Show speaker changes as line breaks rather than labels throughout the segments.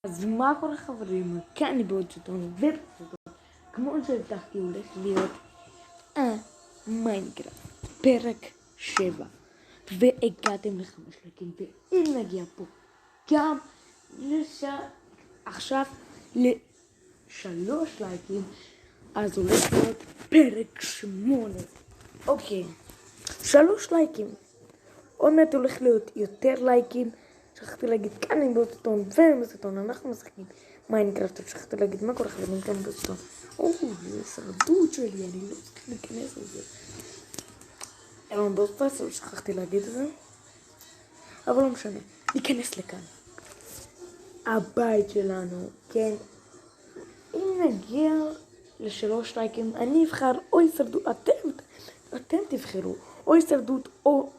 אז מה קורה חברים? כאן אני בעוד סרטון ובסרטון כמו שהבטחתי הולך להיות מיינקראפט פרק 7 והגעתם ל5 לייקים, ואם נגיע פה גם עכשיו ל3 לייקים אז הולך להיות פרק 8. אוקיי, 3 לייקים, עוד מעט הולך להיות יותר לייקים. שכחתי להגיד, כאן אני בסרטון ובסרטון אנחנו משחקים מיינקראפט. שכחתי להגיד מה קורה חברים כאן בסרטון. זה שרדות שלי, אני לא צריך להיכנס לזה. אלון בסרטון, שכחתי להגיד את זה, אבל לא משנה, ניכנס לכאן הבית שלנו. כן, אם נגיע ל3 לייקים אני אבחר או הישרדות, אתם תבחרו או הישרדות או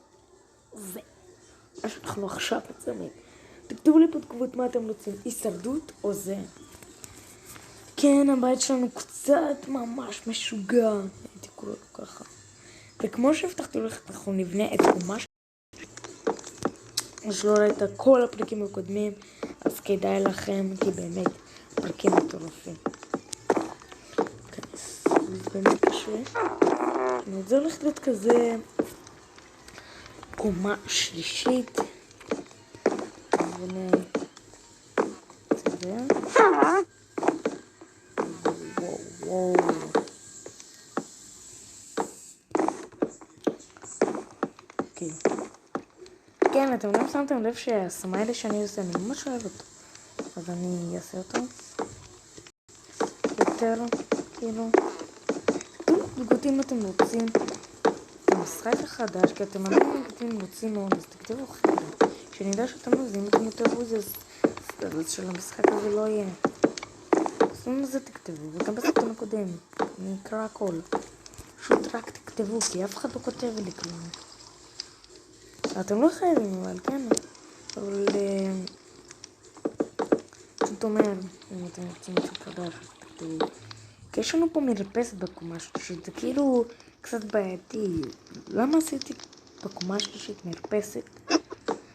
זה. אנחנו עכשיו מצלמים. תכתבו לי פה תגובות מה אתם רוצים, הישרדות או זה. כן, הבית שלנו קצת ממש משוגע, הייתי קורא לו ככה. וכמו שהבטחתי לכם, אנחנו נבנה את קומש. שלא ראית כל הפרקים הקודמים, אז כדאי לכם, כי באמת פרקים מטורפים. זה באמת קשה. זה הולך להיות כזה קומה שלישית. נבנה את זה. וואו. אוקיי. כן, אתם לא שמתם לב שהסמיילי שאני עושה, אני ממש אוהב אותו. אז אני אעשה אותו יותר, כאילו. תגובות אם אתם רוצים את המשחק החדש, כי אתם אמרים אם רוצים מאוד, אז תכתבו אחרי. שאני יודע שאתם עוזים, אם אתם תאהבו את זה, אז של המשחק הזה לא יהיה. אז אם זה תכתבו, וגם בסרטון הקודם, אני אקרא הכל. פשוט רק תכתבו, כי אף אחד לא כותב לי כלום. אתם לא חייבים, אבל כן. אבל פשוט אומר, אם אתם רוצים משהו חדש, תכתבו. כי יש לנו פה מרפסת בקומה השלישית, זה כאילו קצת בעייתי. למה עשיתי בקומה השלישית מרפסת?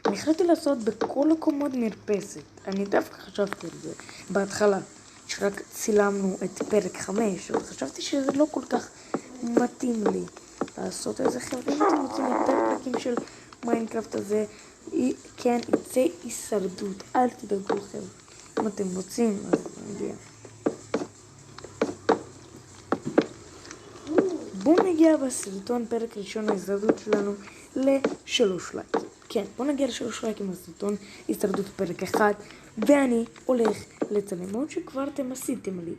אני החלטתי לעשות בכל הקומות מרפסת. אני דווקא חשבתי על זה בהתחלה, שרק צילמנו את פרק 5, אבל חשבתי שזה לא כל כך מתאים לי לעשות איזה חברים. אם אתם רוצים יותר פרקים של מיינקראפט הזה, כן, יצא הישרדות, אל תדאגו לכם. אם אתם רוצים, אז נגיע. בואו נגיע בסרטון פרק ראשון ההישרדות שלנו ל3 לייקים. כן, בואו נגיע ל3 לייקים בסרטון הישרדות פרק 1, ואני הולך לצלם מאוד שכבר אתם עשיתם לי.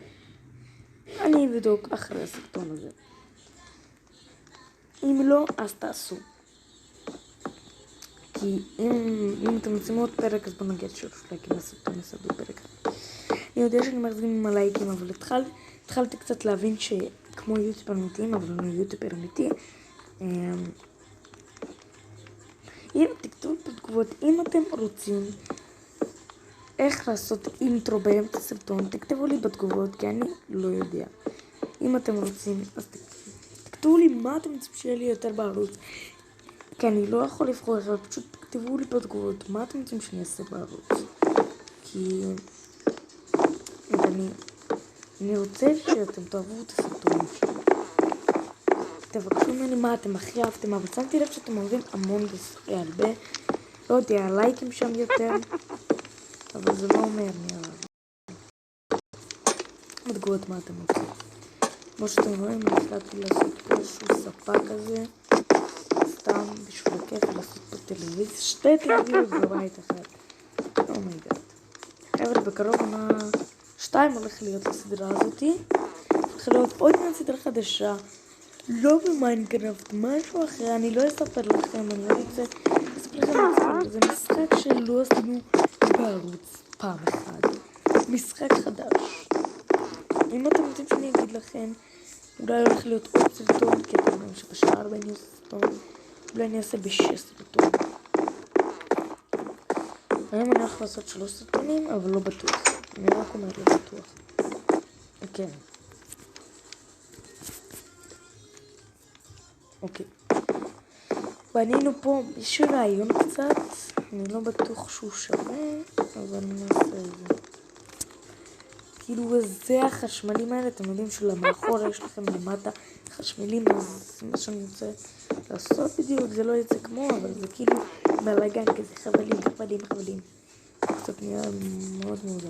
אני אבדוק אחרי הסרטון הזה. אם לא, אז תעשו. כי אם אתם רוצים עוד פרק, אז בואו נגיע ל3 לייקים בסרטון הישרדות פרק 1. אני יודע שאני מחזיק עם הלייקים, אבל התחלתי קצת להבין שכמו יוטיובר אמיתיים, אבל לא יוטיובר אמיתי. אם תכתבו בתגובות, אם אתם רוצים איך לעשות אינטרו באמצע סרטון, תכתבו לי בתגובות, כי אני לא יודע. אם אתם רוצים, אז תכתבו לי מה אתם רוצים שיהיה לי יותר בערוץ. כי אני לא יכול לבחור, אבל פשוט תכתבו לי בתגובות מה אתם רוצים שאני אעשה בערוץ. כי אני רוצה שאתם תאהבו את הסרטונים שלי. תבקשו ממני מה אתם הכי אהבתם, אבל שמתי לב שאתם אוהבים המון הרבה. לא יודע, הלייקים שם יותר, אבל זה לא אומר נראה. בתגובות מה אתם רוצים. כמו שאתם רואים, אני החלטתי לעשות פה איזשהו ספה כזה, סתם בשביל הכיף, לעשות פה טלוויזיה, 2 טלוויזיות בבית אחת. אומייגאד. חבר'ה, בקרוב עונה 2 הולך להיות לסדרה הזאתי. הולך להיות עוד מעט סדרה חדשה. לא במיינקראפט, משהו אחר, אני לא אספר לכם, אני לא רוצה לספר לכם. זה משחק שלא עשינו בערוץ פעם אחת. משחק חדש. אם אתם רוצים שאני אגיד לכם, אולי הולך להיות עוד סרטון, כי אתם אומרים שבשעה 4 אני עושה סרטון, אולי אני אעשה ב6 סרטון. היום אני הולך לעשות 3 סרטונים, אבל לא בטוח. אני רק אומר לא בטוח. כן. אוקיי. בנינו פה איזשהו רעיון קצת, אני לא בטוח שהוא שווה, אבל אני אעשה את זה. כאילו זה החשמלים האלה, אתם יודעים שלמאחורה יש לכם למטה חשמלים, אז מה שאני רוצה לעשות בדיוק, זה לא יצא כמו, אבל זה כאילו בלגן כזה, חבלים. קצת נהיה מאוד מוזר.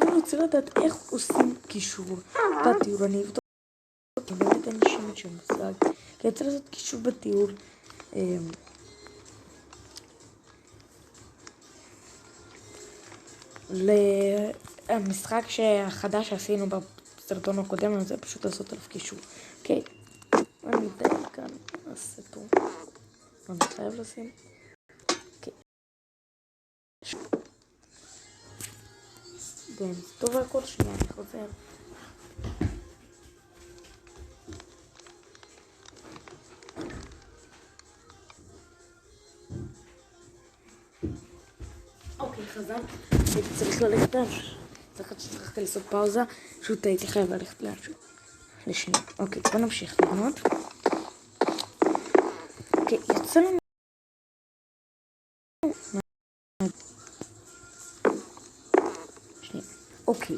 אני רוצה לדעת איך עושים קישור בטיול, אני אבדוק, באמת אין לי שמץ של מושג, כי אני רוצה לעשות קישור בטיול, למשחק החדש שעשינו בסרטון הקודם, אני רוצה פשוט לעשות עליו קישור. אוקיי, אני אתן כאן, נעשה טוב, אני חייב לשים, אוקיי. זה טוב הכל, שנייה, אני חוזר. אוקיי, חזרתי. הייתי צריך ללכת לאנשהו. צריכה לעשות פאוזה, פשוט הייתי חייב ללכת לאנשהו. לשנייה. אוקיי, בוא נמשיך לבנות. אוקיי, יצא לנו... שנייה. אוקיי.